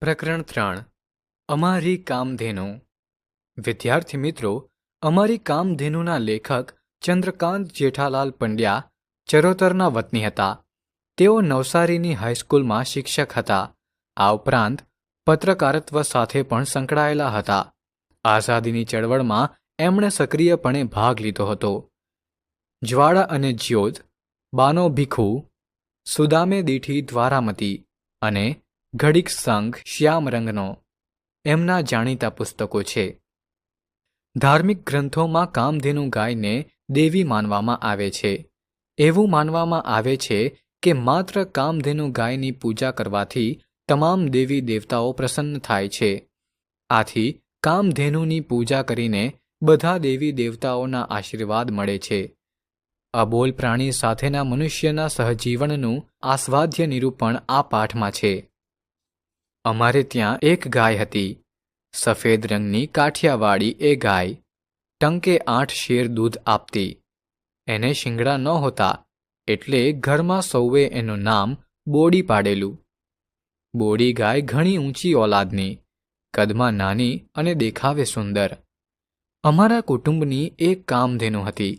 પ્રકરણ 3 અમારી કામધેનુ. વિદ્યાર્થી મિત્રો, અમારી કામધેનુના લેખક ચંદ્રકાંત જેઠાલાલ પંડ્યા ચરોતરના વતની હતા. તેઓ નવસારીની હાઈસ્કૂલમાં શિક્ષક હતા. આ ઉપરાંત પત્રકારત્વ સાથે પણ સંકળાયેલા હતા. આઝાદીની ચળવળમાં એમણે સક્રિયપણે ભાગ લીધો હતો. જ્વાળા અને જ્યોત, બાનો ભીખુ, સુદામે દીઠી દ્વારામતી અને ઘડીક સંઘ શ્યામ રંગનો એમના જાણીતા પુસ્તકો છે. ધાર્મિક ગ્રંથોમાં કામધેનુ ગાયને દેવી માનવામાં આવે છે. એવું માનવામાં આવે છે કે માત્ર કામધેનુ ગાયની પૂજા કરવાથી તમામ દેવી દેવતાઓ પ્રસન્ન થાય છે. આથી કામધેનુની પૂજા કરીને બધા દેવી દેવતાઓના આશીર્વાદ મળે છે. અબોલ પ્રાણી સાથેના મનુષ્યના સહજીવનનું આસ્વાદ્ય નિરૂપણ આ પાઠમાં છે. અમારે ત્યાં એક ગાય હતી. સફેદ રંગની કાઠિયાવાડી એ ગાય ટંકે 8 શેર દૂધ આપતી. એને શિંગડા નહોતા એટલે ઘરમાં સૌએ એનું નામ બોડી પાડેલું. બોડી ગાય ઘણી ઊંચી ઓલાદની, કદમાં નાની અને દેખાવે સુંદર. અમારા કુટુંબની એક કામધેનુ હતી.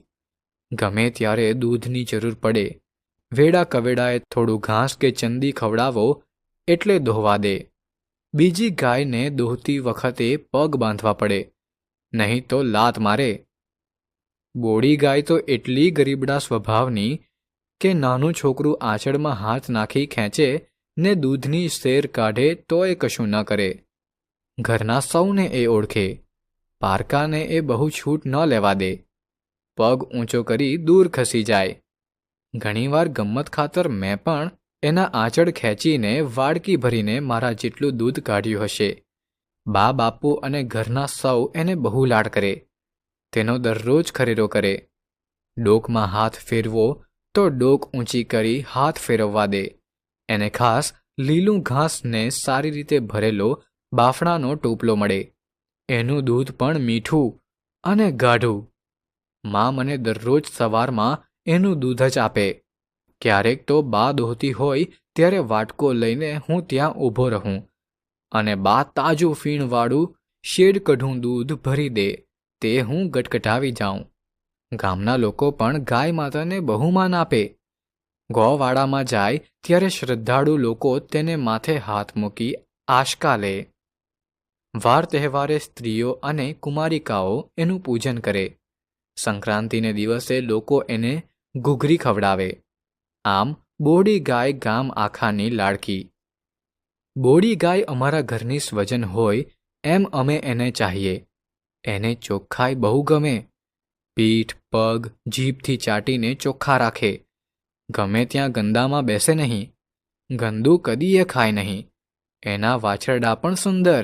ગમે ત્યારે દૂધની જરૂર પડે, વેડા કવેડાએ થોડું ઘાસ કે ચંદી ખવડાવો એટલે દોહવા દે. બીજી ગાયને દોહતી વખતે પગ બાંધવા પડે, નહીં તો લાત મારે. બોડી ગાય તો એટલી ગરીબડા સ્વભાવની કે નાનું છોકરું આંચળમાં હાથ નાખી ખેંચે ને દૂધની શેર કાઢે તોય કશું ન કરે. ઘરના સૌને એ ઓળખે. પારકાને એ બહુ છૂટ ન લેવા દે. પગ ઊંચો કરી દૂર ખસી જાય. ઘણીવાર ગમ્મત ખાતર મેં પણ એના આંચળ ખેંચીને વાડકી ભરીને મારા જેટલું દૂધ કાઢ્યું હશે. બા બાપુ અને ઘરના સૌ એને બહુ લાડ કરે. તેનો દરરોજ ખરેરો કરે. ડોકમાં હાથ ફેરવો તો ડોક ઊંચી કરી હાથ ફેરવવા દે. એને ખાસ લીલું ઘાસને સારી રીતે ભરેલો બાફણાનો ટોપલો મળે. એનું દૂધ પણ મીઠું અને ગાઢું. મા મને દરરોજ સવારમાં એનું દૂધ જ આપે. ક્યારેક તો બા દોહતી હોય ત્યારે વાટકો લઈને હું ત્યાં ઊભો રહું અને બા તાજું ફીણવાળું શેડ કઢું દૂધ ભરી દે તે હું ગટગટાવી જાઉં. ગામના લોકો પણ ગાય માતાને બહુ માન આપે. ગોવાડામાં જાય ત્યારે શ્રદ્ધાળુ લોકો તેને માથે હાથ મૂકી આશકા લે. વાર તહેવારે સ્ત્રીઓ અને કુમારિકાઓ એનું પૂજન કરે. સંક્રાંતિને દિવસે લોકો એને ઘૂઘરી ખવડાવે. આમ બોડી ગાય ગામ આખાની લાડકી. બોડી ગાય અમારા ઘરની સ્વજન હોય એમ અમે એને ચાહીએ. એને ચોખ્ખાઈ બહુ ગમે. પીઠ પગ જીભથી ચાટીને ચોખ્ખા રાખે. ગમે ત્યાં ગંદામાં બેસે નહીં. ગંદુ કદીએ ખાય નહીં. એના વાછરડા પણ સુંદર.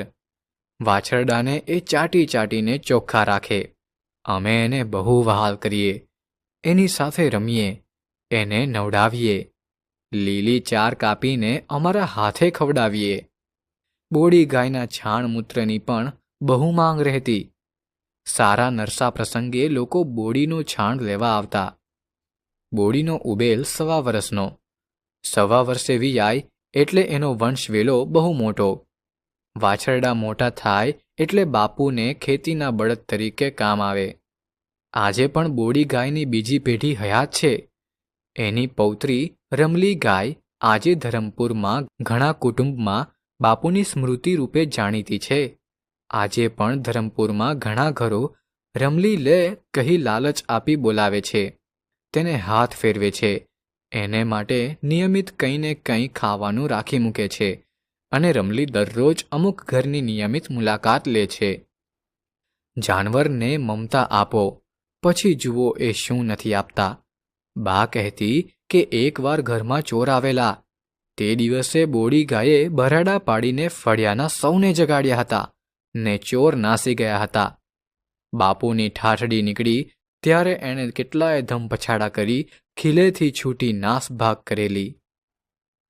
વાછરડાને એ ચાટી ચાટીને ચોખ્ખા રાખે. અમે એને બહુ વહાલ કરીએ. એની સાથે રમીએ. એને નવડાવીએ. લીલી ચાર કાપીને અમારા હાથે ખવડાવીએ. બોડી ગાયના છાણ મૂત્રની પણ બહુ માંગ રહેતી. સારા નરસા પ્રસંગે લોકો બોડીનું છાણ લેવા આવતા. બોડીનો ઉબેલ 1.25 વર્ષનો. 1.25 વર્ષે વિયાય એટલે એનો વંશવેલો બહુ મોટો. વાછરડા મોટા થાય એટલે બાપુને ખેતીના બળદ તરીકે કામ આવે. આજે પણ બોડી ગાયની બીજી પેઢી હયાત છે. એની પૌત્રી રમલી ગાય આજે ધરમપુરમાં ઘણા કુટુંબમાં બાપુની સ્મૃતિ રૂપે જાણીતી છે. આજે પણ ધરમપુરમાં ઘણા ઘરો રમલી લે કહી લાલચ આપી બોલાવે છે. તેને હાથ ફેરવે છે. એને માટે નિયમિત કંઈ ને કંઈ ખાવાનું રાખી મૂકે છે અને રમલી દરરોજ અમુક ઘરની નિયમિત મુલાકાત લે છે. જાનવરને મમતા આપો, પછી જુઓ એ શું નથી આપતા. બા કહેતી કે એકવાર ઘરમાં ચોર આવેલા. તે દિવસે બોડી ગાયે બરાડા પાડીને ફળિયાના સૌને જગાડ્યા હતા ને ચોર નાસી ગયા હતા. બાપુની ઠાઠડી નીકળી ત્યારે એણે કેટલાય ધમપછાડા કરી ખીલેથી છૂટી નાસભાગ કરેલી.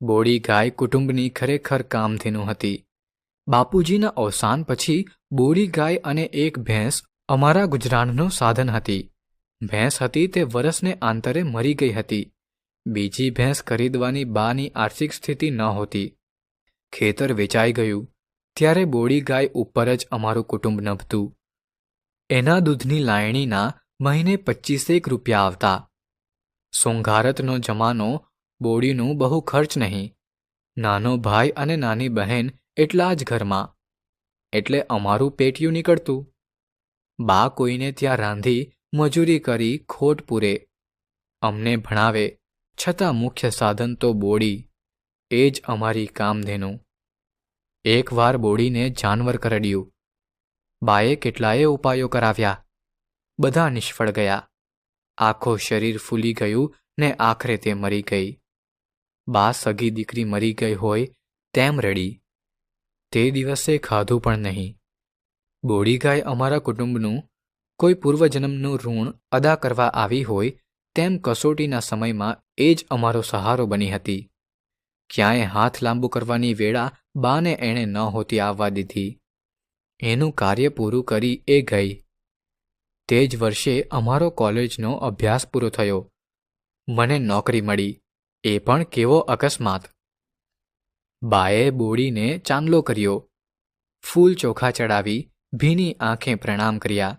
બોડી ગાય કુટુંબની ખરેખર કામધેનુ હતી. બાપુજીના અવસાન પછી બોડી ગાય અને એક ભેંસ અમારા ગુજરાનનું સાધન હતી. ભેંસ હતી તે વરસને આંતરે મરી ગઈ હતી. બીજી ભેંસ ખરીદવાની બાની આર્થિક સ્થિતિ નહોતી. ખેતર વેચાઈ ગયું ત્યારે બોડી ગાય ઉપર જ અમારું કુટુંબ નભતું. એના દૂધની લાયણીના મહિને 25 રૂપિયા આવતા. સોંગારતનો જમાનો, બોડીનું બહુ ખર્ચ નહીં. નાનો ભાઈ અને નાની બહેન એટલા જ ઘરમાં, એટલે અમારું પેટિયું નીકળતું. બા કોઈને ત્યાં રાંધી મજૂરી કરી ખોટ પૂરે, અમને ભણાવે, છતાં મુખ્ય સાધન તો બોડી, એ જ અમારી કામધેનુ. એકવાર બોડીને જાનવર કરડ્યું. બાએ કેટલાય ઉપાયો કરાવ્યા, બધા નિષ્ફળ ગયા. આખું શરીર ફૂલી ગયું ને આખરે તે મરી ગઈ. બા સગી દીકરી મરી ગઈ હોય તેમ રડી. તે દિવસે ખાધું પણ નહીં. બોડી ગાય અમારા કુટુંબનું કોઈ પૂર્વજન્મનું ઋણ અદા કરવા આવી હોય તેમ કસોટીના સમયમાં એ જ અમારો સહારો બની હતી. ક્યાંય હાથ લાંબુ કરવાની વેળા બાને એણે નહોતી આવવા દીધી. એનું કાર્ય પૂરું કરી એ ગઈ. તે જ વર્ષે અમારો કોલેજનો અભ્યાસ પૂરો થયો. મને નોકરી મળી, એ પણ કેવો અકસ્માત! બાએ બોડીને ચાંદલો કર્યો, ફૂલ ચોખા ચડાવી, ભીની આંખે પ્રણામ કર્યા.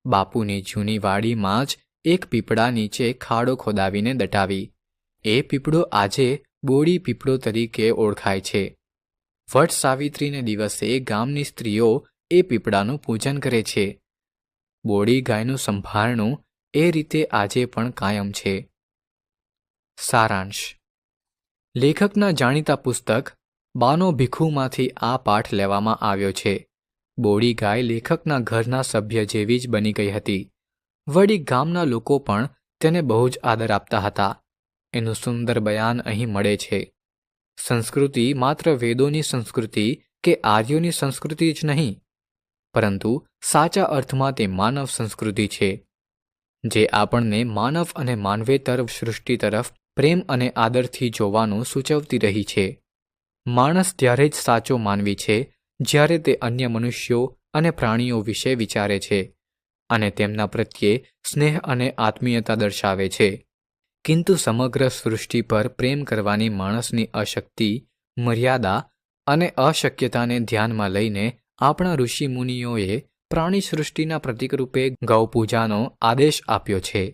બાપુની જૂની વાડીમાં જ એક પીપળા નીચે ખાડો ખોદાવીને દટાવી. એ પીપળો આજે બોડી પીપળો તરીકે ઓળખાય છે. વટ સાવિત્રીને દિવસે ગામની સ્ત્રીઓ એ પીપળાનું પૂજન કરે છે. બોડી ગાયનું સંભાળણું એ રીતે આજે પણ કાયમ છે. સારાંશ: લેખકના જાણીતા પુસ્તક બાનો ભીખુમાંથી આ પાઠ લેવામાં આવ્યો છે. બોડી ગાય લેખકના ઘરના સભ્ય જેવી જ બની ગઈ હતી. વળી ગામના લોકો પણ તેને બહુ જ આદર આપતા હતા. એનું સુંદર બયાન અહીં મળે છે. સંસ્કૃતિ માત્ર વેદોની સંસ્કૃતિ કે આર્યોની સંસ્કૃતિ જ નહીં, પરંતુ સાચા અર્થમાં તે માનવ સંસ્કૃતિ છે, જે આપણને માનવ અને માનવેતર સૃષ્ટિ તરફ પ્રેમ અને આદરથી જોવાનું સૂચવતી રહી છે. માણસ ત્યારે જ સાચો માનવી છે જ્યારે તે અન્ય મનુષ્યો અને પ્રાણીઓ વિશે વિચારે છે અને તેમના પ્રત્યે સ્નેહ અને આત્મીયતા દર્શાવે છે. કિંતુ સમગ્ર સૃષ્ટિ પર પ્રેમ કરવાની માણસની અશક્તિ, મર્યાદા અને અશક્યતાને ધ્યાનમાં લઈને આપણા ઋષિમુનિઓએ પ્રાણી સૃષ્ટિના પ્રતીકરૂપે ગૌપૂજાનો આદેશ આપ્યો છે.